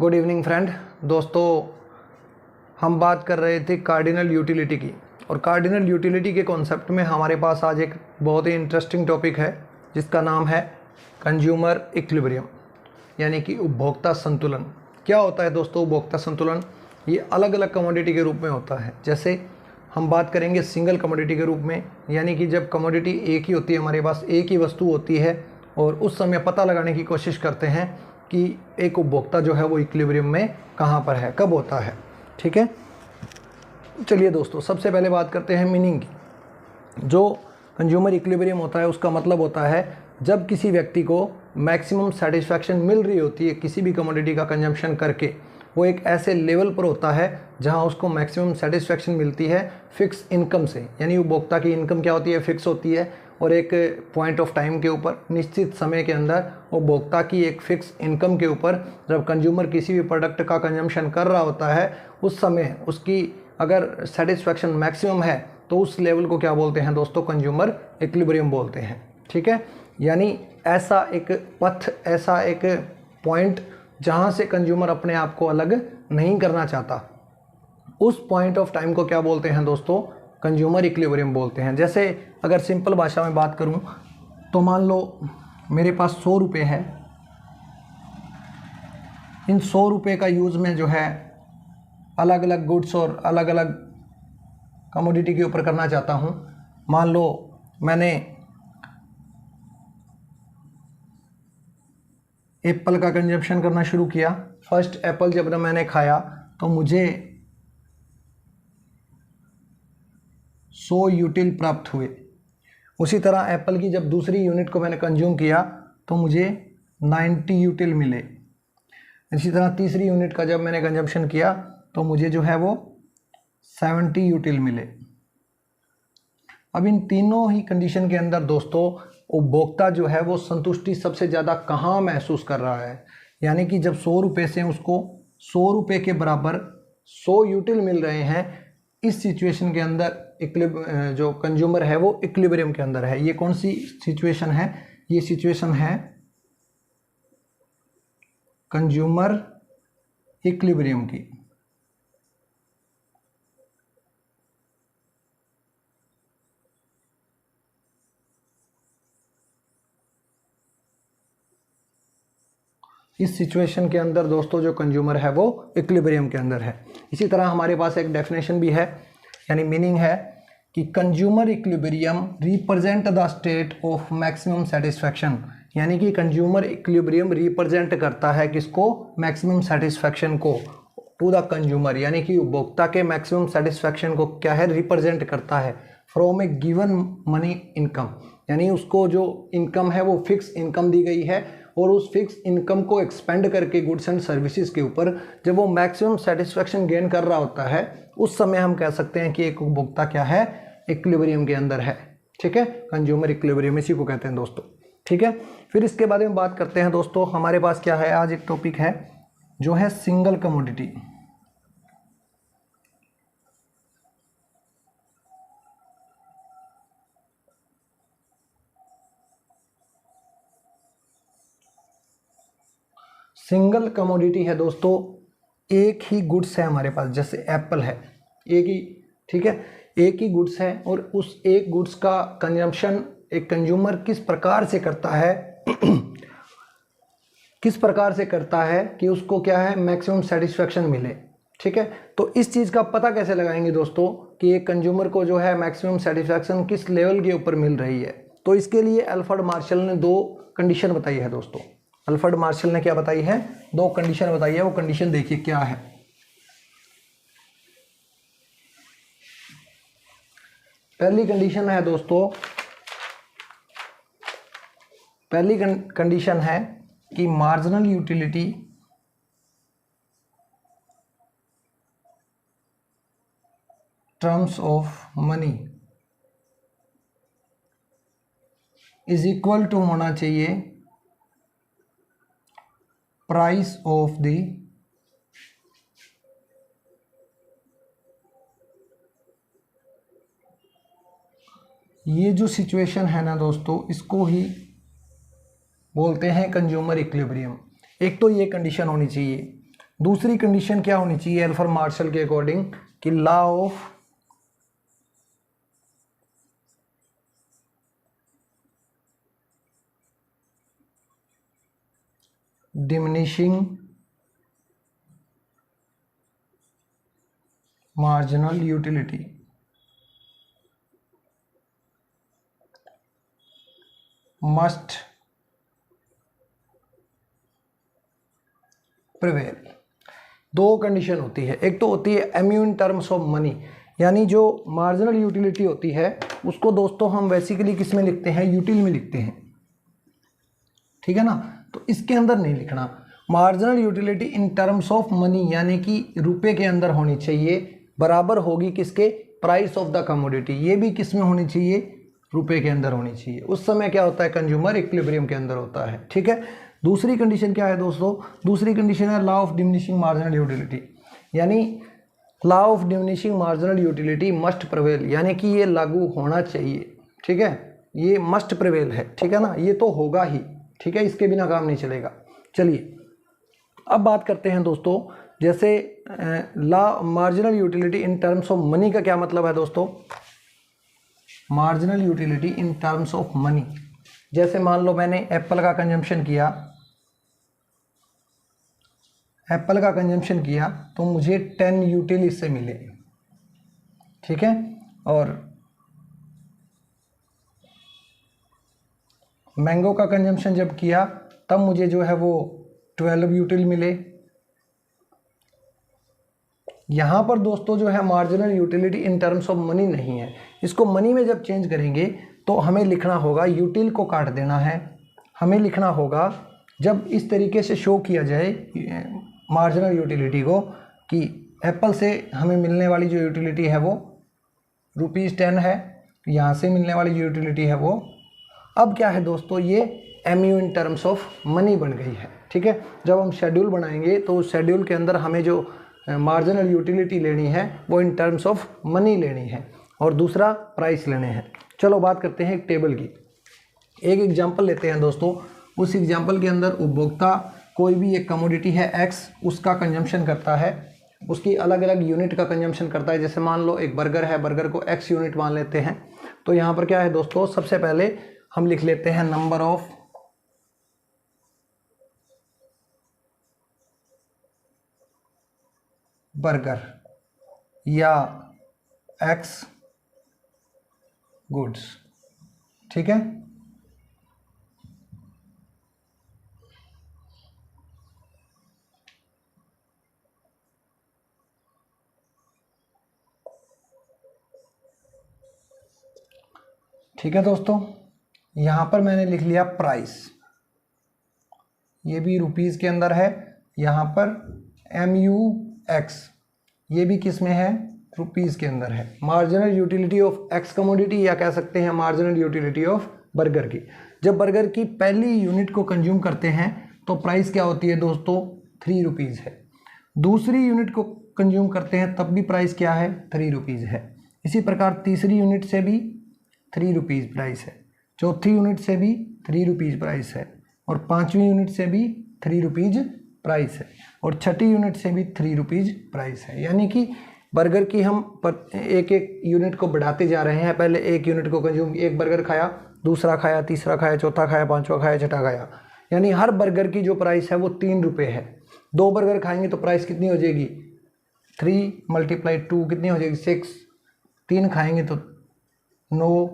Good evening friend. दोस्तों, हम बात कर रहे थे कार्डिनल यूटिलिटी की, और कार्डिनल यूटिलिटी के कॉन्सेप्ट में हमारे पास आज एक बहुत ही इंटरेस्टिंग टॉपिक है जिसका नाम है कंज्यूमर इक्विलिब्रियम, यानी कि उपभोक्ता संतुलन। क्या होता है दोस्तों उपभोक्ता संतुलन? ये अलग अलग कमोडिटी के रूप में होता है। जैसे हम बात करेंगे सिंगल कमोडिटी के रूप में, यानी कि जब कमोडिटी एक ही होती है, हमारे पास एक ही वस्तु होती है और उस समय पता लगाने की कोशिश करते हैं कि एक उपभोक्ता जो है वो इक्विलिब्रियम में कहाँ पर है, कब होता है। ठीक है, चलिए दोस्तों, सबसे पहले बात करते हैं मीनिंग की। जो कंज्यूमर इक्विलिब्रियम होता है उसका मतलब होता है जब किसी व्यक्ति को मैक्सिमम सेटिस्फैक्शन मिल रही होती है किसी भी कमोडिटी का कंजम्पशन करके, वो एक ऐसे लेवल पर होता है जहां उसको मैक्सिमम सेटिस्फैक्शन मिलती है फिक्स इनकम से। यानी उपभोक्ता की इनकम क्या होती है? फिक्स होती है, और एक पॉइंट ऑफ टाइम के ऊपर, निश्चित समय के अंदर उपभोक्ता की एक फिक्स इनकम के ऊपर जब कंज्यूमर किसी भी प्रोडक्ट का कंजम्पशन कर रहा होता है, उस समय उसकी अगर सेटिस्फैक्शन मैक्सिमम है तो उस लेवल को क्या बोलते हैं दोस्तों? कंज्यूमर इक्विलिब्रियम बोलते हैं। ठीक है, यानी ऐसा एक पथ, ऐसा एक पॉइंट जहाँ से कंज्यूमर अपने आप को अलग नहीं करना चाहता, उस पॉइंट ऑफ टाइम को क्या बोलते हैं दोस्तों? कंज्यूमर इक्विलिब्रियम बोलते हैं। जैसे अगर सिंपल भाषा में बात करूं तो मान लो मेरे पास 100 रुपये है। इन 100 रुपये का यूज़ में जो है अलग अलग गुड्स और अलग अलग कमोडिटी के ऊपर करना चाहता हूं। मान लो मैंने एप्पल का कंजप्शन करना शुरू किया। फर्स्ट एप्पल जब मैंने खाया तो मुझे 100 यूटिल प्राप्त हुए। उसी तरह एप्पल की जब दूसरी यूनिट को मैंने कंज्यूम किया तो मुझे 90 यूटिल मिले। इसी तरह तीसरी यूनिट का जब मैंने कंजम्पशन किया तो मुझे जो है वो 70 यूटिल मिले। अब इन तीनों ही कंडीशन के अंदर दोस्तों उपभोक्ता जो है वो संतुष्टि सबसे ज़्यादा कहाँ महसूस कर रहा है? यानी कि जब 100 रुपये से उसको 100 रुपये के बराबर 100 यूटिल मिल रहे हैं, इस सिचुएशन के अंदर जो कंज्यूमर है वो इक्विलिब्रियम के अंदर है। ये कौन सी सिचुएशन है? ये सिचुएशन है कंज्यूमर इक्विलिब्रियम की। इस सिचुएशन के अंदर दोस्तों जो कंज्यूमर है वो इक्विलिब्रियम के अंदर है। इसी तरह हमारे पास एक डेफिनेशन भी है, यानी मीनिंग है कि consumer equilibrium represent the state of maximum satisfaction. यानी कि कंज्यूमर इक्विलिब्रियम रिप्रेजेंट करता है किसको? मैक्सिमम सेटिस्फैक्शन को टू द कंज्यूमर, यानी कि उपभोक्ता के मैक्सिमम सेटिस्फैक्शन को क्या है? रिप्रेजेंट करता है from A given money income. यानी उसको जो इनकम है वो फिक्स इनकम दी गई है, और उस फिक्स इनकम को एक्सपेंड करके गुड्स एंड सर्विसेज के ऊपर जब वो मैक्सिमम सेटिस्फैक्शन गेन कर रहा होता है, उस समय हम कह सकते हैं कि एक उपभोक्ता क्या है? इक्विलिब्रियम के अंदर है। ठीक है, कंज्यूमर इक्विलिब्रियम इसी को कहते हैं दोस्तों। ठीक है, फिर इसके बारे में बात करते हैं दोस्तों। हमारे पास क्या है आज? एक टॉपिक है जो है सिंगल कमोडिटी। सिंगल कमोडिटी है दोस्तों, एक ही गुड्स है हमारे पास। जैसे एप्पल है, एक ही, ठीक है, एक ही गुड्स है, और उस एक गुड्स का कंजम्पशन एक कंज्यूमर किस प्रकार से करता है किस प्रकार से करता है कि उसको क्या है? मैक्सिमम सेटिस्फैक्शन मिले। ठीक है, तो इस चीज़ का पता कैसे लगाएंगे दोस्तों कि एक कंज्यूमर को जो है मैक्सिमम सेटिस्फैक्शन किस लेवल के ऊपर मिल रही है? तो इसके लिए अल्फ्रेड मार्शल ने 2 कंडीशन बताई है दोस्तों। अल्फ्रेड मार्शल ने क्या बताई है? 2 कंडीशन बताई है। वो कंडीशन देखिए क्या है। पहली कंडीशन है दोस्तों, पहली कंडीशन है कि marginal utility terms of money is equal to होना चाहिए प्राइस ऑफ द ये जो सिचुएशन है ना दोस्तों, इसको ही बोलते हैं कंज्यूमर इक्विलिब्रियम। एक तो ये कंडीशन होनी चाहिए। दूसरी कंडीशन क्या होनी चाहिए एल्फर मार्शल के अकॉर्डिंग कि law of diminishing marginal utility must prevail. दो कंडीशन होती है, एक तो होती है MU in terms of money, यानी जो मार्जिनल यूटिलिटी होती है उसको दोस्तों हम बेसिकली किस में लिखते हैं, यूटिल में लिखते हैं, ठीक है ना। तो इसके अंदर नहीं लिखना, marginal utility in terms of money यानी कि रुपए के अंदर होनी चाहिए, बराबर होगी किसके, प्राइस ऑफ द कमोडिटी, ये भी किस में होनी चाहिए, रुपए के अंदर होनी चाहिए। उस समय क्या होता है, कंज्यूमर इक्विलिब्रियम के अंदर होता है, ठीक है। दूसरी कंडीशन क्या है दोस्तों, दूसरी कंडीशन है law of diminishing marginal utility, यानी law of diminishing marginal utility must prevail, यानी कि ये लागू होना चाहिए, ठीक है, ये मस्ट प्रिवेल है, ठीक है ना, ये तो होगा ही, ठीक है, इसके बिना काम नहीं चलेगा। चलिए अब बात करते हैं दोस्तों, जैसे law marginal utility in terms of money का क्या मतलब है दोस्तों, marginal utility in terms of money, जैसे मान लो मैंने एप्पल का कंजम्पशन किया, एप्पल का कंजम्पशन किया तो मुझे 10 यूटिल इससे मिले, ठीक है, और मैंगो का कंजम्पशन जब किया तब मुझे जो है वो 12 यूटिल मिले। यहाँ पर दोस्तों जो है marginal utility in terms of money नहीं है, इसको मनी में जब चेंज करेंगे तो हमें लिखना होगा, यूटिल को काट देना है, हमें लिखना होगा जब इस तरीके से शो किया जाए मार्जिनल यूटिलिटी को कि एप्पल से हमें मिलने वाली जो यूटिलिटी है वो ₹10 है, यहाँ से मिलने वाली जो यूटिलिटी है वो, अब क्या है दोस्तों, ये MU in terms of money बन गई है, ठीक है। जब हम शेड्यूल बनाएंगे तो उस शेड्यूल के अंदर हमें जो मार्जिनल यूटिलिटी लेनी है वो इन टर्म्स ऑफ मनी लेनी है और दूसरा प्राइस लेने हैं। चलो बात करते हैं एक टेबल की, एक एग्जांपल लेते हैं दोस्तों। उस एग्जांपल के अंदर उपभोक्ता कोई भी एक कमोडिटी है एक्स, उसका कंजम्पशन करता है, उसकी अलग अलग यूनिट का कंजम्पशन करता है। जैसे मान लो एक बर्गर है, बर्गर को एक्स यूनिट मान लेते हैं, तो यहाँ पर क्या है दोस्तों, सबसे पहले हम लिख लेते हैं नंबर ऑफ बर्गर या एक्स गुड्स, ठीक है। ठीक है दोस्तों, यहाँ पर मैंने लिख लिया प्राइस, ये भी रुपीस के अंदर है, यहाँ पर MUX ये भी किस में है, रुपीस के अंदर है। Marginal utility of x commodity या कह सकते हैं मार्जिनल यूटिलिटी ऑफ बर्गर की, जब बर्गर की पहली यूनिट को कंज्यूम करते हैं तो प्राइस क्या होती है दोस्तों, 3 रुपीज़ है। दूसरी यूनिट को कंज्यूम करते हैं तब भी प्राइस क्या है, 3 रुपीज़ है। इसी प्रकार तीसरी यूनिट से भी 3 रुपीज़ प्राइस है, चौथी यूनिट से भी 3 रुपीज़ प्राइस है, और पाँचवीं यूनिट से भी 3 रुपीज़ प्राइस है, और छठी यूनिट से भी 3 रुपीज़ प्राइस है। यानी कि बर्गर की हम एक एक यूनिट को बढ़ाते जा रहे हैं। पहले एक यूनिट को कंज्यूम, एक बर्गर खाया, दूसरा खाया, तीसरा खाया, चौथा खाया, पाँचवा खाया, छठा खाया, यानी हर बर्गर की जो प्राइस है वो 3 रुपये है। 2 बर्गर खाएंगे तो प्राइस कितनी हो जाएगी, 3 × 2 कितनी हो जाएगी, 6। 3 खाएंगे तो 9।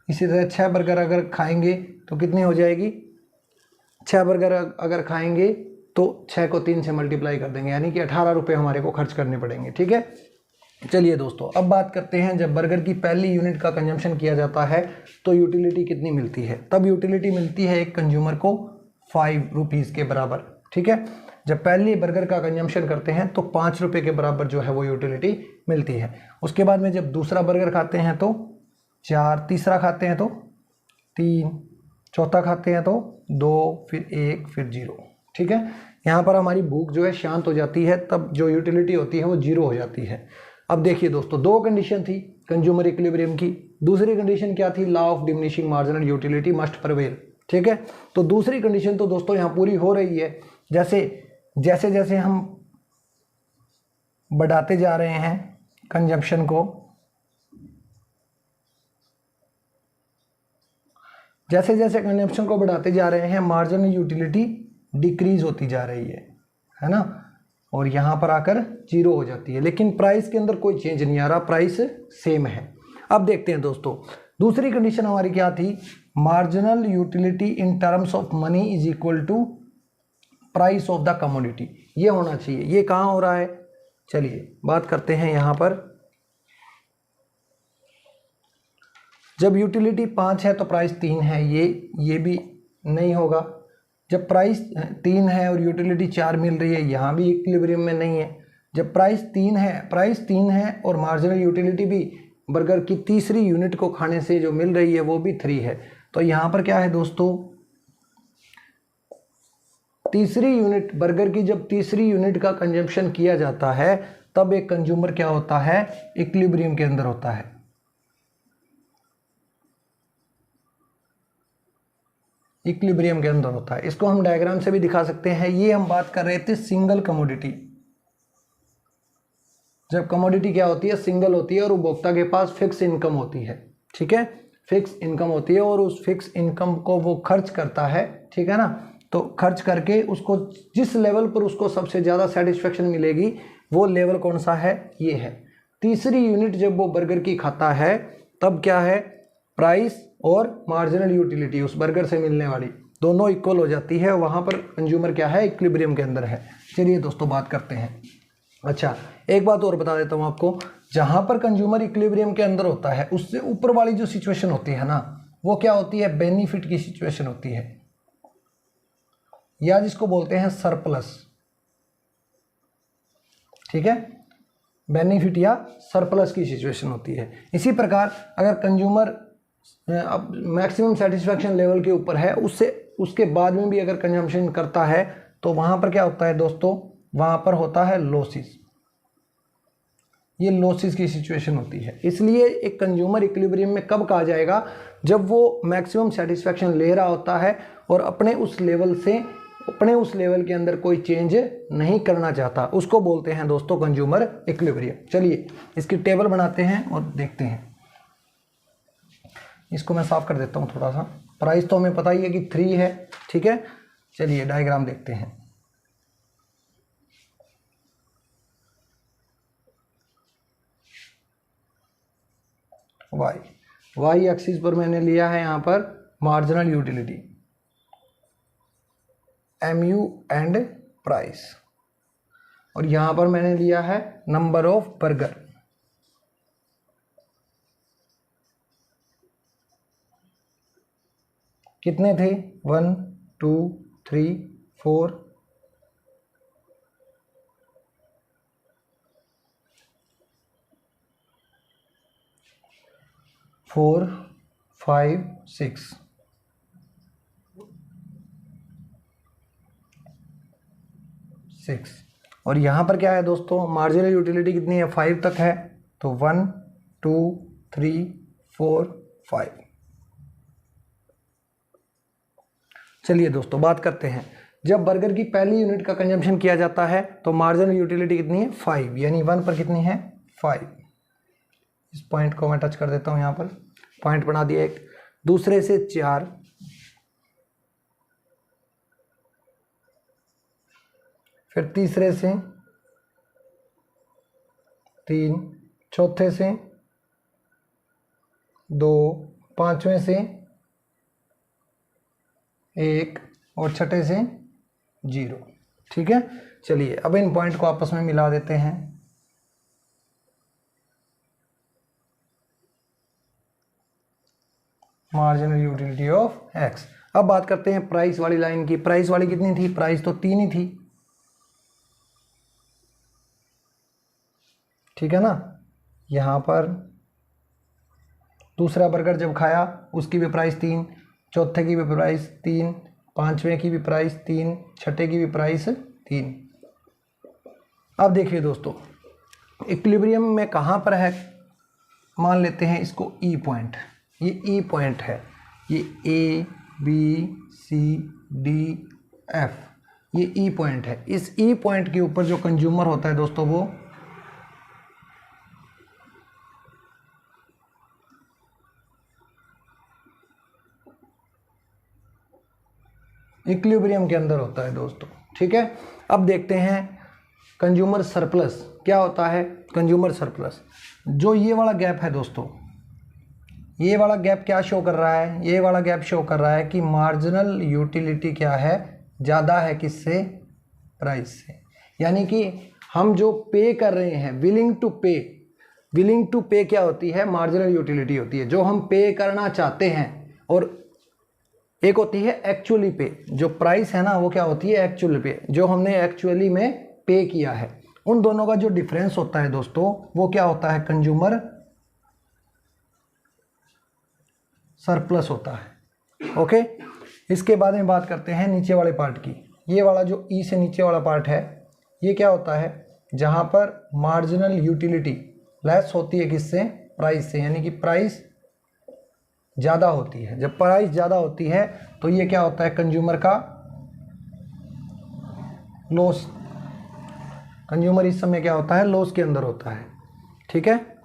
इसी तरह 6 बर्गर अगर खाएंगे तो कितनी हो जाएगी, 6 बर्गर अगर खाएंगे तो 6 को 3 से मल्टीप्लाई कर देंगे, यानी कि 18 रुपये हमारे को खर्च करने पड़ेंगे, ठीक है। चलिए दोस्तों अब बात करते हैं, जब बर्गर की पहली यूनिट का कंजम्पशन किया जाता है तो यूटिलिटी कितनी मिलती है। तब यूटिलिटी मिलती है एक कंज्यूमर को 5 रुपीज़ के बराबर, ठीक है। जब पहली बर्गर का कंजम्पशन करते हैं तो 5 रुपये के बराबर जो है वो यूटिलिटी मिलती है। उसके बाद में जब दूसरा बर्गर खाते हैं तो 4, तीसरा खाते हैं तो 3, चौथा खाते हैं तो 2, फिर 1, फिर 0, ठीक है। यहाँ पर हमारी भूख जो है शांत हो जाती है, तब जो यूटिलिटी होती है वो 0 हो जाती है। अब देखिए दोस्तों, 2 कंडीशन थी कंज्यूमर इक्विलिब्रियम की। दूसरी कंडीशन क्या थी, law of diminishing marginal utility must prevail, ठीक है। तो दूसरी कंडीशन तो दोस्तों यहाँ पूरी हो रही है। जैसे जैसे हम बढ़ाते जा रहे हैं कंजम्पशन को, जैसे जैसे कंजम्पशन को बढ़ाते जा रहे हैं मार्जिनल यूटिलिटी डिक्रीज होती जा रही है ना, और यहाँ पर आकर जीरो हो जाती है। लेकिन प्राइस के अंदर कोई चेंज नहीं आ रहा, प्राइस सेम है। अब देखते हैं दोस्तों, दूसरी कंडीशन हमारी क्या थी, marginal utility in terms of money is equal to price of the commodity, ये होना चाहिए। ये कहाँ हो रहा है, चलिए बात करते हैं यहाँ पर। जब यूटिलिटी 5 है तो प्राइस 3 है, ये भी नहीं होगा। जब प्राइस 3 है और यूटिलिटी 4 मिल रही है, यहाँ भी इक्विलिब्रियम में नहीं है। जब प्राइस 3 है और मार्जिनल यूटिलिटी भी बर्गर की तीसरी यूनिट को खाने से जो मिल रही है वो भी 3 है, तो यहाँ पर क्या है दोस्तों, तीसरी यूनिट बर्गर की जब तीसरी यूनिट का कंजम्पशन किया जाता है तब एक कंज्यूमर क्या होता है, इक्विलिब्रियम के अंदर होता है। इक्विलिब्रियम के अंदर होता है। इसको हम डायग्राम से भी दिखा सकते हैं। ये हम बात कर रहे थे सिंगल कमोडिटी। जब कमोडिटी क्या होती है, सिंगल होती है और उपभोक्ता के पास फिक्स इनकम होती है, ठीक है, फिक्स इनकम होती है और उस फिक्स इनकम को वो खर्च करता है, ठीक है ना। तो खर्च करके उसको जिस लेवल पर उसको सबसे ज़्यादा सेटिस्फेक्शन मिलेगी वो लेवल कौन सा है, ये है। तीसरी यूनिट जब वो बर्गर की खाता है तब क्या है, प्राइस और मार्जिनल यूटिलिटी उस बर्गर से मिलने वाली दोनों इक्वल हो जाती है, वहाँ पर कंज्यूमर क्या है, इक्विलिब्रियम के अंदर है। चलिए दोस्तों बात करते हैं। अच्छा, एक बात और बता देता हूँ आपको, जहाँ पर कंज्यूमर इक्विलिब्रियम के अंदर होता है उससे ऊपर वाली जो सिचुएशन होती है ना, वो क्या होती है, बेनिफिट की सिचुएशन होती है, या जिसको बोलते हैं सरप्लस, ठीक है, बेनिफिट या सरप्लस की सिचुएशन होती है। इसी प्रकार अगर कंज्यूमर अब मैक्सिमम सेटिस्फैक्शन लेवल के ऊपर है, उसके बाद में भी अगर कंजम्पशन करता है तो वहाँ पर क्या होता है दोस्तों, वहाँ पर होता है लॉसेस। ये लॉसेस की सिचुएशन होती है। इसलिए एक कंज्यूमर इक्विलिब्रियम में कब कहा जाएगा, जब वो मैक्सिमम सेटिस्फैक्शन ले रहा होता है और अपने उस लेवल के अंदर कोई चेंज नहीं करना चाहता, उसको बोलते हैं दोस्तों कंज्यूमर इक्विलिब्रियम। चलिए इसकी टेबल बनाते हैं और देखते हैं। इसको मैं साफ कर देता हूँ थोड़ा सा। प्राइस तो हमें पता ही है कि 3 है, ठीक है। चलिए डायग्राम देखते हैं। वाई एक्सिस पर मैंने लिया है यहाँ पर marginal utility, MU and price, और यहाँ पर मैंने लिया है नंबर ऑफ बर्गर। कितने थे, 1 2 3 4 4 5 6 6। और यहाँ पर क्या है दोस्तों, मार्जिनल यूटिलिटी कितनी है, 5 तक है, तो 1 2 3 4 5। चलिए दोस्तों बात करते हैं। जब बर्गर की पहली यूनिट का कंजम्पशन किया जाता है तो मार्जिनल यूटिलिटी कितनी है, 5, यानी 1 पर कितनी है, 5। इस पॉइंट को मैं टच कर देता हूँ, यहाँ पर पॉइंट बना दिया एक। दूसरे से 4, फिर तीसरे से 3, चौथे से 2, पांचवें से 1 और छठे से 0, ठीक है। चलिए अब इन पॉइंट को आपस में मिला देते हैं। Marginal utility of X। अब बात करते हैं प्राइस वाली लाइन की। प्राइस वाली कितनी थी, प्राइस तो 3 ही थी, ठीक है ना। यहाँ पर दूसरा बर्गर जब खाया उसकी भी प्राइस 3, चौथे की भी प्राइस 3, पांचवें की भी प्राइस 3, छठे की भी प्राइस 3। अब देखिए दोस्तों, इक्विलिब्रियम में कहाँ पर है, मान लेते हैं इसको E पॉइंट। ये E पॉइंट है, ये A B C D F, ये E पॉइंट है। इस E पॉइंट के ऊपर जो कंज्यूमर होता है दोस्तों वो इक्विलिब्रियम के अंदर होता है दोस्तों। ठीक है, अब देखते हैं कंज्यूमर सरप्लस क्या होता है। कंज्यूमर सरप्लस, जो ये वाला गैप है दोस्तों, ये वाला गैप क्या शो कर रहा है, ये वाला गैप शो कर रहा है कि मार्जिनल यूटिलिटी क्या है, ज़्यादा है किससे, प्राइस से। यानी कि हम जो पे कर रहे हैं, विलिंग टू पे क्या होती है, मार्जिनल यूटिलिटी होती है, जो हम पे करना चाहते हैं। और एक होती है एक्चुअली पे, जो प्राइस है ना वो क्या होती है, एक्चुअली पे, जो हमने एक्चुअली में पे किया है। उन दोनों का जो डिफरेंस होता है दोस्तों वो क्या होता है, कंज्यूमर सरप्लस होता है। ओके, इसके बाद में बात करते हैं नीचे वाले पार्ट की। ये वाला जो ई से नीचे वाला पार्ट है, ये क्या होता है, जहाँ पर मार्जिनल यूटिलिटी लेस होती है किससे, प्राइस से। यानी कि प्राइस ज़्यादा होती है। जब प्राइस ज़्यादा होती है तो ये क्या होता है, कंज्यूमर का लॉस। कंज्यूमर इस समय क्या होता है, लॉस के अंदर होता है। ठीक है,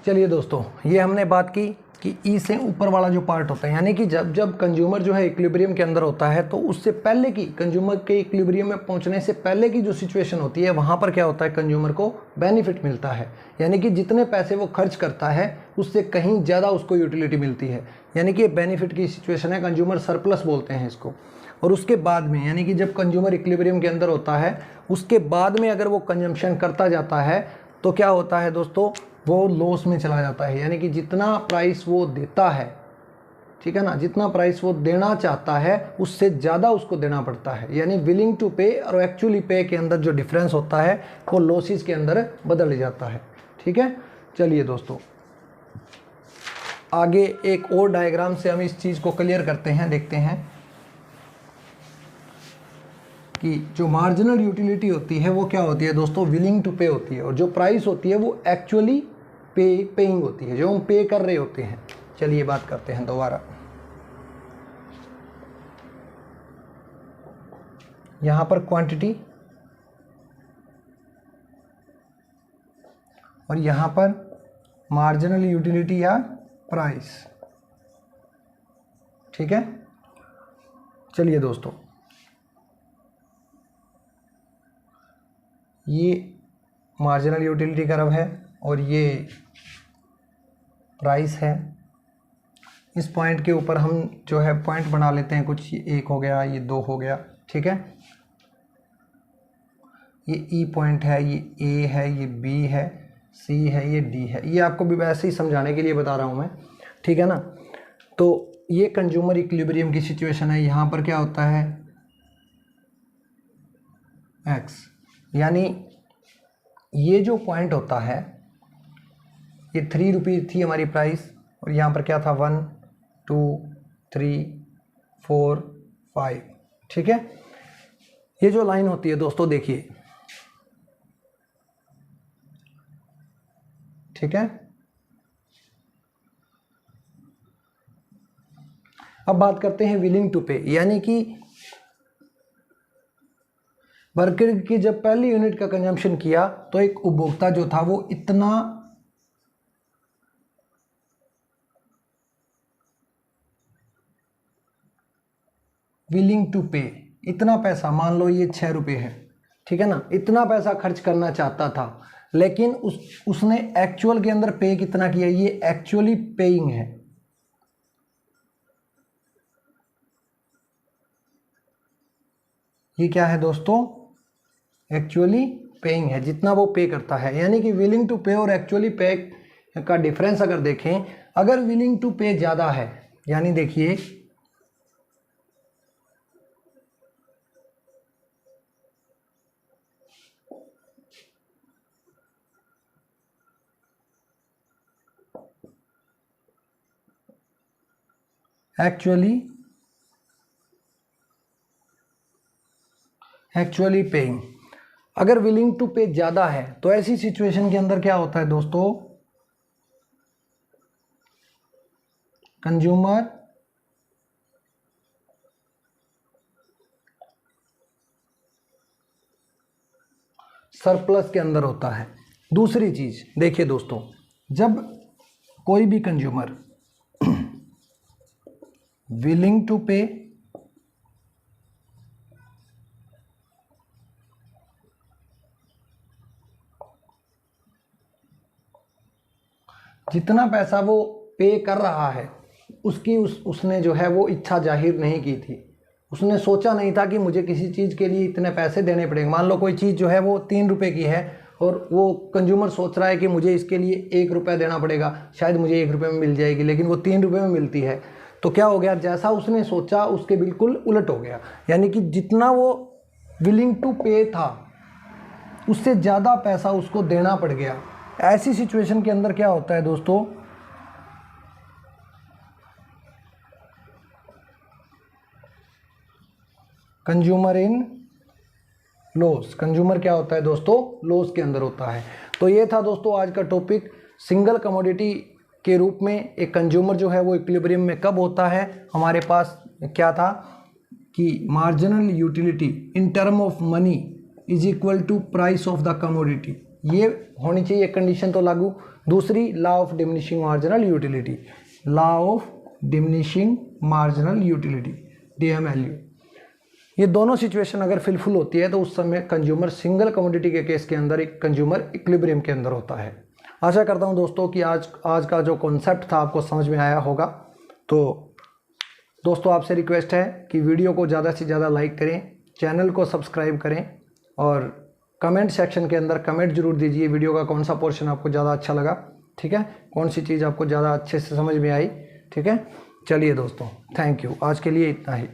चलिए दोस्तों, ये हमने बात की कि ई से ऊपर वाला जो पार्ट होता है, यानी कि जब कंज्यूमर जो है इक्विलिब्रियम के अंदर होता है तो उससे पहले की, कंज्यूमर के इक्विलिब्रियम में पहुंचने से पहले की जो सिचुएशन होती है, वहाँ पर क्या होता है, कंज्यूमर को बेनिफिट मिलता है। यानी कि जितने पैसे वो खर्च करता है उससे कहीं ज़्यादा उसको यूटिलिटी मिलती है। यानी कि ये बेनिफिट की सिचुएशन है, कंज्यूमर सरप्लस बोलते हैं इसको। और उसके बाद में, यानी कि जब कंज्यूमर इक्विलिब्रियम के अंदर होता है उसके बाद में अगर वो कंजम्पशन करता जाता है तो क्या होता है दोस्तों, वो लॉस में चला जाता है। यानी कि जितना प्राइस वो देता है, ठीक है ना, जितना प्राइस वो देना चाहता है उससे ज़्यादा उसको देना पड़ता है। यानी विलिंग टू पे और एक्चुअली पे के अंदर जो डिफरेंस होता है वो लॉसेस के अंदर बदल जाता है। ठीक है, चलिए दोस्तों आगे एक और डायग्राम से हम इस चीज़ को क्लियर करते हैं, देखते हैं कि जो मार्जिनल यूटिलिटी होती है वो क्या होती है दोस्तों, विलिंग टू पे होती है। और जो प्राइस होती है वो एक्चुअली पेइंग होती है, जो हम पे कर रहे होते हैं। चलिए बात करते हैं दोबारा। यहाँ पर क्वांटिटी और यहाँ पर मार्जिनल यूटिलिटी या प्राइस। ठीक है, चलिए दोस्तों, ये मार्जिनल यूटिलिटी कर्व है और ये प्राइस है। इस पॉइंट के ऊपर हम जो है पॉइंट बना लेते हैं कुछ, ये 1 हो गया, ये 2 हो गया। ठीक है, ये ई पॉइंट है, ये ए है, ये बी है, सी है, ये डी है। ये आपको भी वैसे ही समझाने के लिए बता रहा हूँ मैं, ठीक है ना। तो ये कंज्यूमर इक्विलिब्रियम की सिचुएशन है। यहाँ पर क्या होता है, एक्स, यानी ये जो पॉइंट होता है, ये 3 रुपीज़ थी हमारी प्राइस और यहाँ पर क्या था, 1 2 3 4 5। ठीक है, ये जो लाइन होती है दोस्तों देखिए, ठीक है। अब बात करते हैं विलिंग टू पे, यानी कि वर्कर की जब पहली यूनिट का कंजम्पशन किया तो एक उपभोक्ता जो था वो इतना विलिंग टू पे, इतना पैसा, मान लो ये 6 रुपये है, ठीक है ना, इतना पैसा खर्च करना चाहता था। लेकिन उसने एक्चुअल के अंदर पे कितना किया, ये एक्चुअली पेइंग है। ये क्या है दोस्तों, एक्चुअली पेइंग है, जितना वो पे करता है। यानी कि विलिंग टू पे और एक्चुअली पे का डिफरेंस अगर देखें, अगर विलिंग टू पे ज़्यादा है, यानी देखिए एक्चुअली पेइंग, अगर विलिंग टू पे ज़्यादा है तो ऐसी सिचुएशन के अंदर क्या होता है दोस्तों, कंज्यूमर सरप्लस के अंदर होता है। दूसरी चीज़ देखिए दोस्तों, जब कोई भी कंज्यूमर विलिंग टू पे जितना पैसा वो पे कर रहा है उसकी उसने जो है वो इच्छा जाहिर नहीं की थी। उसने सोचा नहीं था कि मुझे किसी चीज़ के लिए इतने पैसे देने पड़ेंगे। मान लो कोई चीज़ जो है वो 3 रुपये की है और वो कंज्यूमर सोच रहा है कि मुझे इसके लिए 1 रुपया देना पड़ेगा, शायद मुझे 1 रुपये में मिल जाएगी, लेकिन वो 3 रुपये में मिलती है। तो क्या हो गया, जैसा उसने सोचा उसके बिल्कुल उलट हो गया। यानी कि जितना वो विलिंग टू पे था उससे ज़्यादा पैसा उसको देना पड़ गया। ऐसी सिचुएशन के अंदर क्या होता है दोस्तों, कंज्यूमर इन लॉस। कंज्यूमर क्या होता है दोस्तों, लॉस के अंदर होता है। तो ये था दोस्तों आज का टॉपिक। सिंगल कमोडिटी के रूप में एक कंज्यूमर जो है वो इक्विलिब्रियम में कब होता है। हमारे पास क्या था कि marginal utility in term of money is equal to price of the commodity, ये होनी चाहिए कंडीशन तो लागू। दूसरी law of diminishing marginal utility, law of diminishing marginal utility DMLU, ये दोनों सिचुएशन अगर फिलफुल होती है तो उस समय कंज्यूमर सिंगल कमोडिटी के केस के अंदर एक कंज्यूमर इक्विलिब्रियम के अंदर होता है। आशा करता हूं दोस्तों कि आज का जो कॉन्सेप्ट था आपको समझ में आया होगा। तो दोस्तों आपसे रिक्वेस्ट है कि वीडियो को ज़्यादा से ज़्यादा लाइक करें, चैनल को सब्सक्राइब करें और कमेंट सेक्शन के अंदर कमेंट जरूर दीजिए वीडियो का कौन सा पोर्शन आपको ज़्यादा अच्छा लगा, ठीक है, कौन सी चीज़ आपको ज़्यादा अच्छे से समझ में आई, ठीक है। चलिए दोस्तों, थैंक यू, आज के लिए इतना ही।